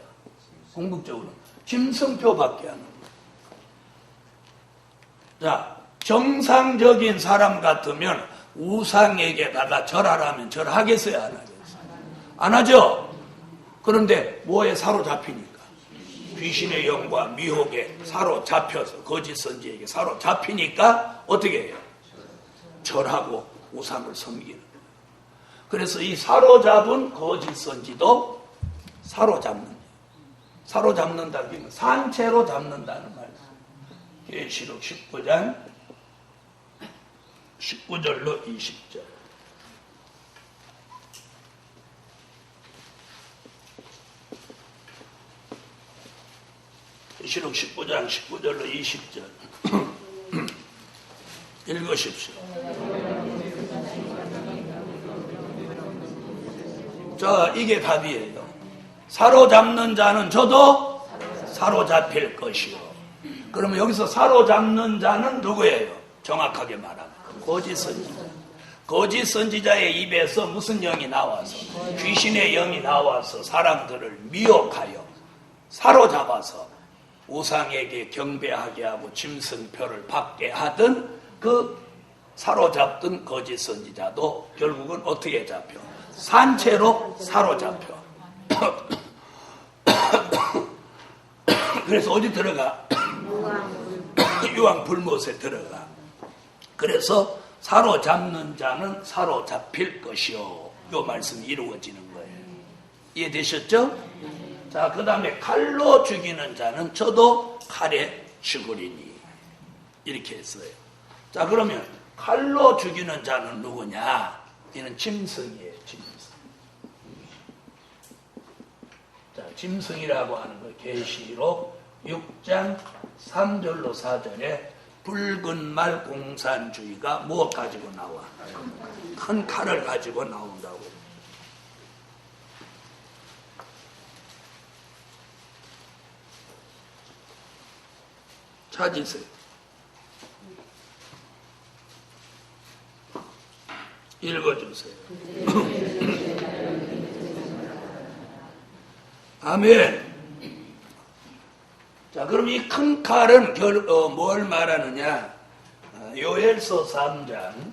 궁극적으로 짐승표 받게 하는 거야. 자, 정상적인 사람 같으면 우상에게다가 절하라면 절하겠어요? 안 하겠어요? 안 하죠? 그런데 뭐에 사로잡히니까? 귀신의 영과 미혹에 사로잡혀서 거짓 선지에게 사로잡히니까 어떻게 해요? 절하고 우상을 섬기는 거예요. 그래서 이 사로잡은 거짓 선지도 사로잡는다는 게 산채로 잡는다는 말이에요. 계시록 19장 19절로 20절. 계시록 19장 19절로 20절 읽으십시오. 자, 이게 답이에요. 사로잡는 자는 저도 사로잡힐 것이요. 그러면 여기서 사로잡는 자는 누구예요? 정확하게 말하면 거짓 선지자. 거짓 선지자의 입에서 무슨 영이 나와서, 귀신의 영이 나와서 사람들을 미혹하여 사로잡아서 우상에게 경배하게 하고 짐승표를 받게 하던 그 사로잡던 거짓 선지자도 결국은 어떻게 잡혀? 산채로 사로잡혀. 그래서 어디 들어가? 유황불못에 들어가. 그래서 사로잡는 자는 사로잡힐 것이요. 이 말씀이 이루어지는 거예요. 이해되셨죠? 자, 그 다음에 칼로 죽이는 자는 저도 칼에 죽으리니. 이렇게 했어요. 자, 그러면 칼로 죽이는 자는 누구냐? 이는 짐승이에요. 짐승. 자, 짐승이라고 하는 거 계시록 6장 3절로 4절에 붉은 말 공산주의가 무엇 가지고 나와? 큰 칼을 가지고 나온다고. 찾으세요. 읽어주세요. 아멘. 자, 그럼 이 큰 칼은 뭘 말하느냐? 요엘서 3장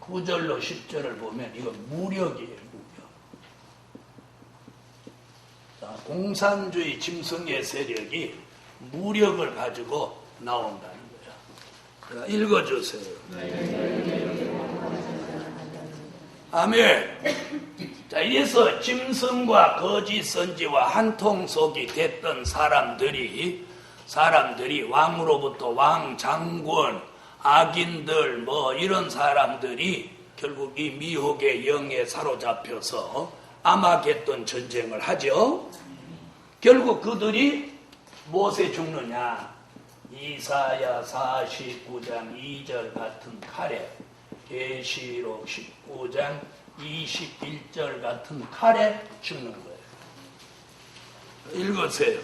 9절로 10절을 보면 이거 무력이에요. 무력. 자, 공산주의 짐승의 세력이 무력을 가지고 나온다는 거야. 자, 읽어주세요. 아멘. 자, 이래서 짐승과 거짓 선지와 한통속이 됐던 사람들이 왕으로부터 왕, 장군, 악인들 뭐 이런 사람들이 결국 이 미혹의 영에 사로잡혀서 아마겟돈 전쟁을 하죠. 결국 그들이 무엇에 죽느냐? 이사야 49장 2절 같은 칼에, 계시록 19장 21절 같은 칼에 죽는 거예요. 읽으세요.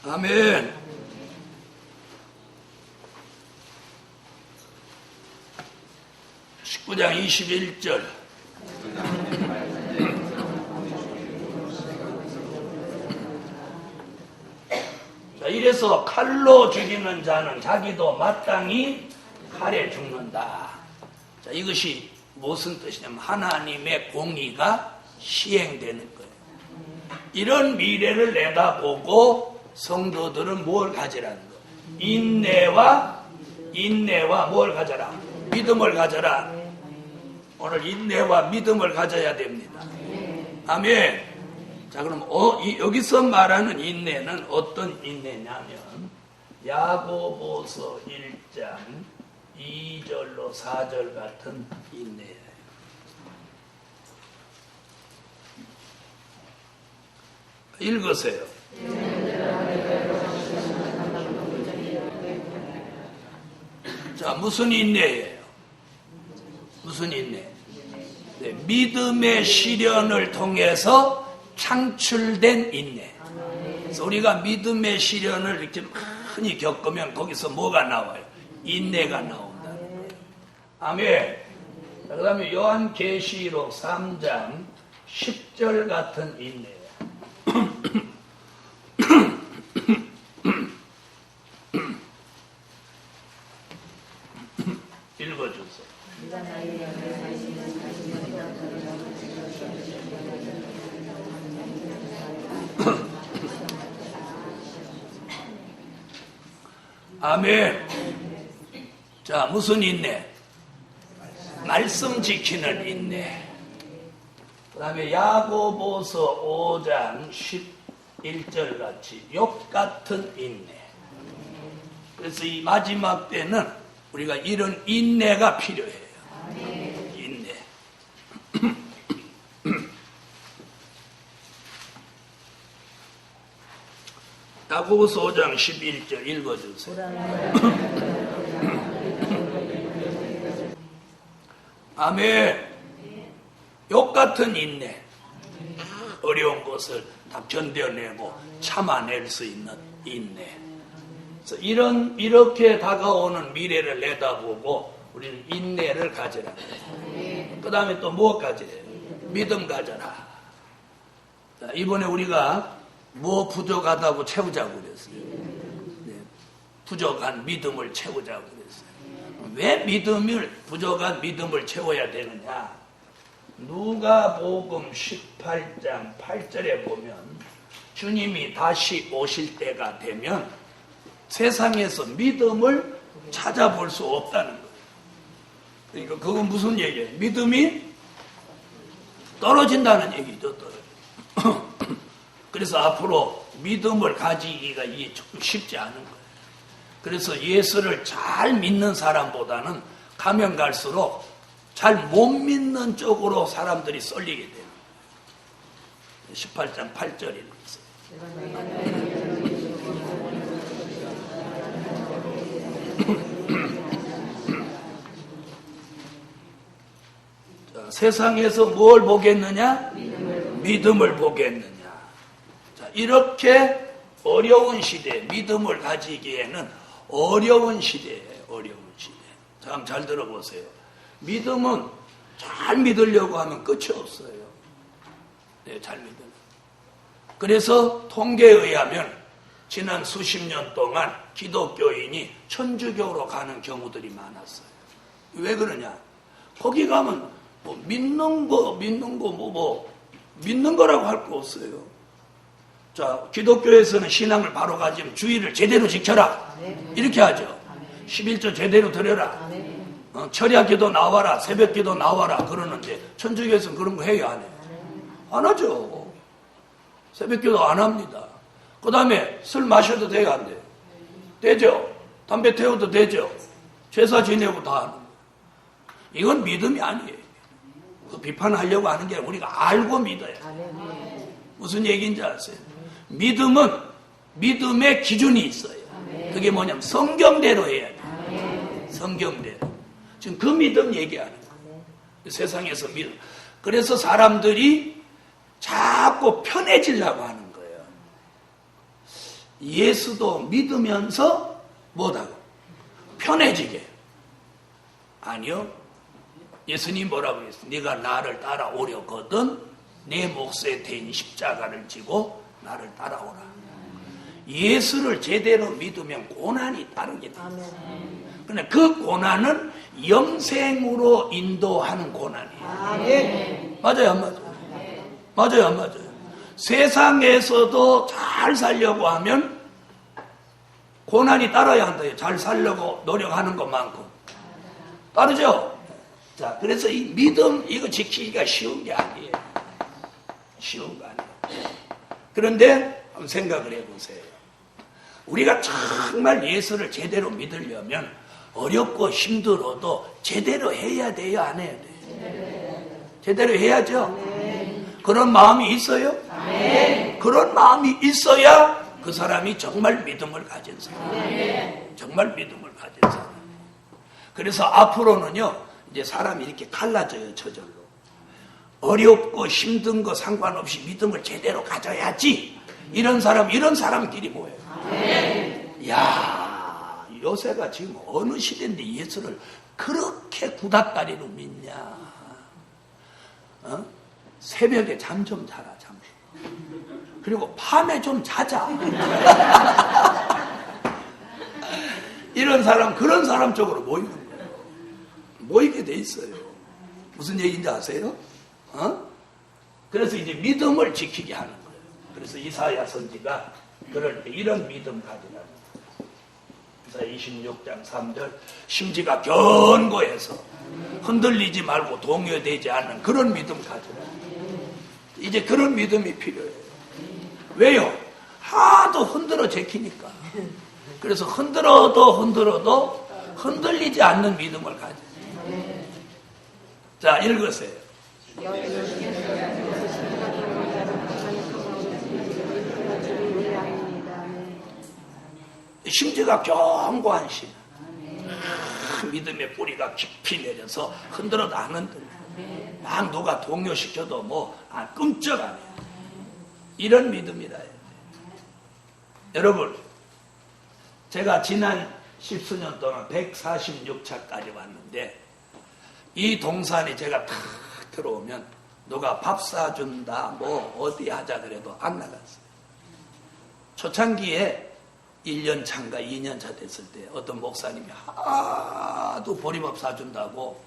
아멘. (19장 21절) 자, 이래서 칼로 죽이는 자는 자기도 마땅히 칼에 죽는다. 자, 이것이 무슨 뜻이냐면 하나님의 공의가 시행되는 거예요. 이런 미래를 내다보고 성도들은 뭘 가지라는 거예요? 인내와 뭘 가져라? 믿음을 가져라. 오늘 인내와 믿음을 가져야 됩니다. 아멘. 자, 그럼 여기서 말하는 인내는 어떤 인내냐면 야고보서 1장 2절로 4절 같은 인내예요. 읽으세요. 자, 무슨 인내예요? 무슨 인내? 네, 믿음의 시련을 통해서 창출된 인내. 그래서 우리가 믿음의 시련을 이렇게 많이 겪으면 거기서 뭐가 나와요? 인내가 나온다는 거예요. 아멘. 자, 그 다음에 요한계시록 3장 10절 같은 인내예요. 읽어주세요. 아멘. 자, 무슨 인내? 말씀 지키는 인내. 그 다음에 야고보서 5장 11절 같이 욥 같은 인내. 그래서 이 마지막 때는 우리가 이런 인내가 필요해요. 인내. 야고보서 5장 11절 읽어주세요. 아멘. 욕같은 인내, 어려운 것을 다 견뎌내고 참아낼 수 있는 인내. 그래서 이렇게 다가오는 미래를 내다보고 우리는 인내를 가져라. 그 다음에 또 무엇까지? 믿음 가져라. 자, 이번에 우리가 뭐 부족하다고 채우자고 그랬어요. 네, 부족한 믿음을 채우자고 그랬어요. 왜 부족한 믿음을 채워야 되느냐? 누가복음 18장 8절에 보면 주님이 다시 오실 때가 되면 세상에서 믿음을 찾아볼 수 없다는 거예요. 그러니까 그건 무슨 얘기예요? 믿음이 떨어진다는 얘기죠. 그래서 앞으로 믿음을 가지기가 이게 조금 쉽지 않은 거예요. 그래서 예수를 잘 믿는 사람보다는 가면 갈수록 잘 못 믿는 쪽으로 사람들이 쏠리게 돼요. 18장 8절에 있어요. 자, 세상에서 뭘 보겠느냐? 믿음을 보겠느냐? 자, 이렇게 어려운 시대에 믿음을 가지기에는 어려운 시대예요. 어려운 시대. 참 잘 들어보세요. 믿음은 잘 믿으려고 하면 끝이 없어요. 네, 잘 믿으면. 그래서 통계에 의하면 지난 수십 년 동안 기독교인이 천주교로 가는 경우들이 많았어요. 왜 그러냐? 거기 가면 뭐 믿는 거라고 할 거 없어요. 자, 기독교에서는 신앙을 바로 가지면 주의를 제대로 지켜라. 이렇게 하죠. 11조 제대로 드려라. 철야기도 나와라. 새벽기도 나와라. 그러는데 천주교에서는 그런 거 해요? 안 해요? 안 하죠. 새벽기도 안 합니다. 그 다음에 술 마셔도 돼요? 안 돼요? 되죠. 담배 태워도 되죠. 제사 지내고 다 하는 거예요. 이건 믿음이 아니에요. 비판하려고 하는 게 아니라 우리가 알고 믿어요. 무슨 얘기인지 아세요? 믿음은 믿음의 기준이 있어요. 그게 뭐냐면 성경대로 해야 돼요. 성경대로. 지금 그 믿음 얘기하는 거예요. 세상에서 믿음. 그래서 사람들이 자꾸 편해지려고 하는 거예요. 예수도 믿으면서 뭐다고? 편해지게. 아니요. 예수님 뭐라고 했어요? 네가 나를 따라오려거든 내 몫에 대인 십자가를 지고 나를 따라오라. 예수를 제대로 믿으면 고난이 따르게 돼요. 그런데 그 고난은 영생으로 인도하는 고난이에요. 맞아요, 안 맞아요? 맞아요, 안 맞아요? 세상에서도 잘 살려고 하면 고난이 따라야 한다. 잘 살려고 노력하는 것만큼. 따르죠? 자, 그래서 이 믿음, 이거 지키기가 쉬운 게 아니에요. 쉬운 거 아니에요. 그런데 한번 생각을 해보세요. 우리가 정말 예수를 제대로 믿으려면 어렵고 힘들어도 제대로 해야 돼요? 안 해야 돼요? 제대로 해야죠? 그런 마음이 있어요? 그런 마음이 있어야 그 사람이 정말 믿음을 가진 사람. 정말 믿음을 가진 사람. 그래서 앞으로는요, 이제 사람이 이렇게 갈라져요, 저절로. 어렵고 힘든 거 상관없이 믿음을 제대로 가져야지. 이런 사람끼리 모여요. 야, 요새가 지금 어느 시대인데 예수를 그렇게 구닥다리로 믿냐. 새벽에 잠 좀 자라, 잠. 그리고 밤에 좀 자자. 이런 사람, 그런 사람 쪽으로 모이는 거예요. 모이게 돼 있어요. 무슨 얘기인지 아세요? 그래서 이제 믿음을 지키게 하는 거예요. 그래서 이사야 선지가 그럴 때 이런 믿음 가지라는 거예요. 이사야 26장 3절 심지가 견고해서 흔들리지 말고 동요되지 않는 그런 믿음 가지라. 이제 그런 믿음이 필요해요. 왜요? 하도 흔들어 제키니까. 그래서 흔들어도 흔들리지 않는 믿음을 가져요. 자, 읽으세요. 심지가 견고한 신앙. 믿음의 뿌리가 깊이 내려서 흔들어도 안 흔들려. 막 누가 동요시켜도 끔찍 안 해요. 이런 믿음이라 해요. 여러분, 제가 지난 10수년 동안 146차까지 왔는데, 이 동산에 제가 탁 들어오면 누가 밥 사준다, 어디 하자 그래도 안 나갔어요. 초창기에 1년 차인가 2년 차 됐을 때 어떤 목사님이 하도 보리밥 사준다고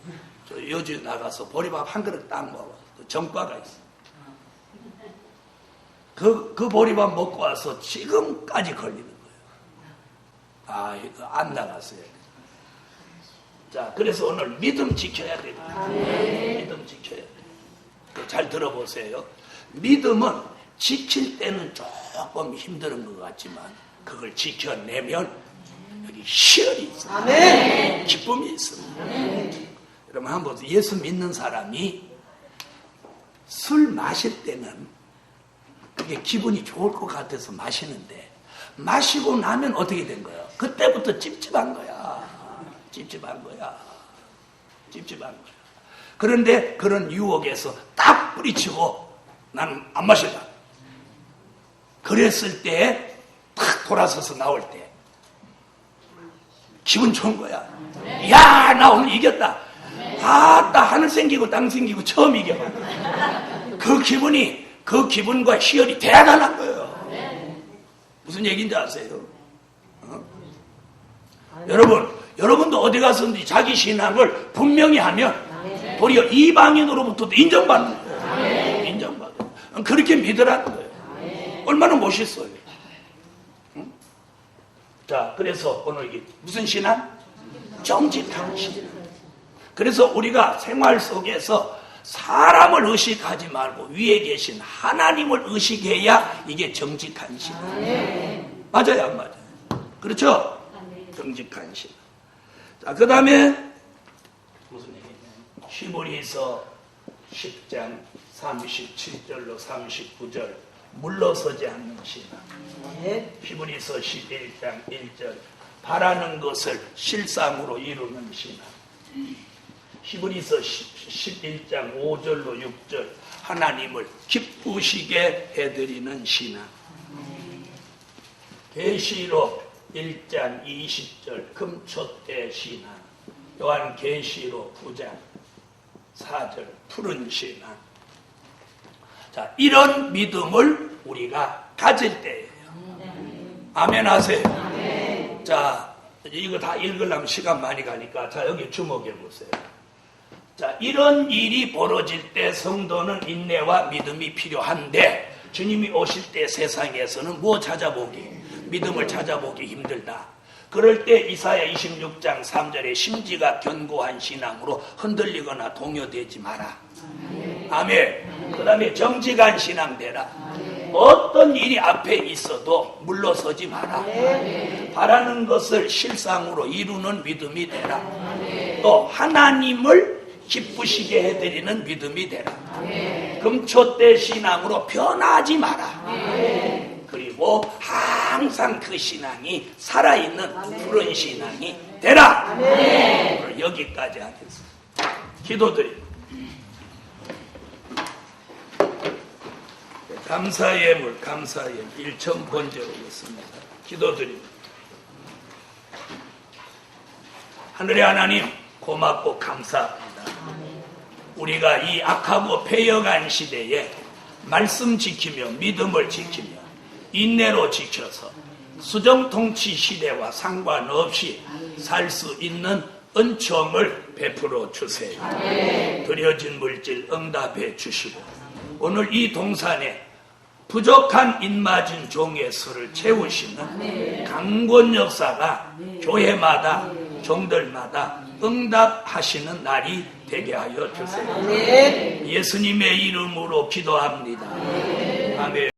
저 여주 나가서 보리밥 한 그릇 딱 먹어. 정과가 있어. 그 보리밥 먹고 와서 지금까지 걸리는 거예요. 이거 안 나갔어요. 자, 그래서 오늘 믿음 지켜야 됩니다. 믿음 지켜야 돼요. 잘 들어보세요. 믿음은 지킬 때는 조금 힘든 것 같지만 그걸 지켜내면 여기 희열이 있습니다. 아멘. 기쁨이 있습니다. 아멘. 여러분 한번 보세요. 예수 믿는 사람이 술 마실 때는 그게 기분이 좋을 것 같아서 마시는데 마시고 나면 어떻게 된 거야? 그때부터 찝찝한 거야. 찝찝한 거야. 그런데 그런 유혹에서 딱 뿌리치고 나는 안 마실다. 그랬을 때 탁 돌아서서 나올 때 기분 좋은 거야. 야, 나 오늘 이겼다. 나 하늘 생기고 땅 생기고 처음 이겨봐. 그 기분과 희열이 대단한 거예요. 무슨 얘기인지 아세요? 여러분도 어디 가서든지 자기 신앙을 분명히 하면 도리어 이방인으로부터도 인정받는 거예요. 인정받아요. 그렇게 믿으라는 거예요. 얼마나 멋있어요. 자, 그래서 오늘 이게 무슨 신앙? 정직한 신앙. 그래서 우리가 생활 속에서 사람을 의식하지 말고 위에 계신 하나님을 의식해야 이게 정직한 신앙. 맞아요, 안 맞아요? 그렇죠? 정직한 신앙. 자, 그 다음에 무슨 얘기냐? 히브리서 10장 37절로 39절 물러서지 않는 신앙. 히브리서 11장 1절 바라는 것을 실상으로 이루는 신앙. 히브리서 11장 5절로 6절 하나님을 기쁘시게 해드리는 신앙. 계시록 1장 20절 금초대 신앙. 요한계시록 9장 4절 푸른 신앙. 자, 이런 믿음을 우리가 가질 때예요. 아멘 하세요. 아멘. 자, 이거 다 읽으려면 시간 많이 가니까 자, 여기 주목해 보세요. 자, 이런 일이 벌어질 때 성도는 인내와 믿음이 필요한데 주님이 오실 때 세상에서는 뭐 찾아보기? 믿음을 찾아보기 힘들다. 그럴 때 이사야 26장 3절에 심지가 견고한 신앙으로 흔들리거나 동요되지 마라. 아멘. 그 다음에 정직한 신앙 되라. 어떤 일이 앞에 있어도 물러서지 마라. 바라는 것을 실상으로 이루는 믿음이 되라. 또 하나님을 기쁘시게 해드리는 믿음이 되라. 금초대 신앙으로 변하지 마라. 그리고 항상 그 신앙이 살아있는 푸른 신앙이 되라. 오늘 여기까지 하겠습니다. 기도드립니다. 감사의 물, 감사의 1천 번째 오겠습니다. 기도드립니다. 하늘의 하나님, 고맙고 감사합니다. 우리가 이 악하고 패역한 시대에 말씀 지키며 믿음을 지키며 인내로 지켜서 수정통치 시대와 상관없이 살 수 있는 은총을 베풀어 주세요. 드려진 물질 응답해 주시고 오늘 이 동산에 부족한 입맞은 종의 수를 채우시는 강권 역사가 교회마다 종들마다 응답하시는 날이 되게 하여 주세요. 예수님의 이름으로 기도합니다. 아멘.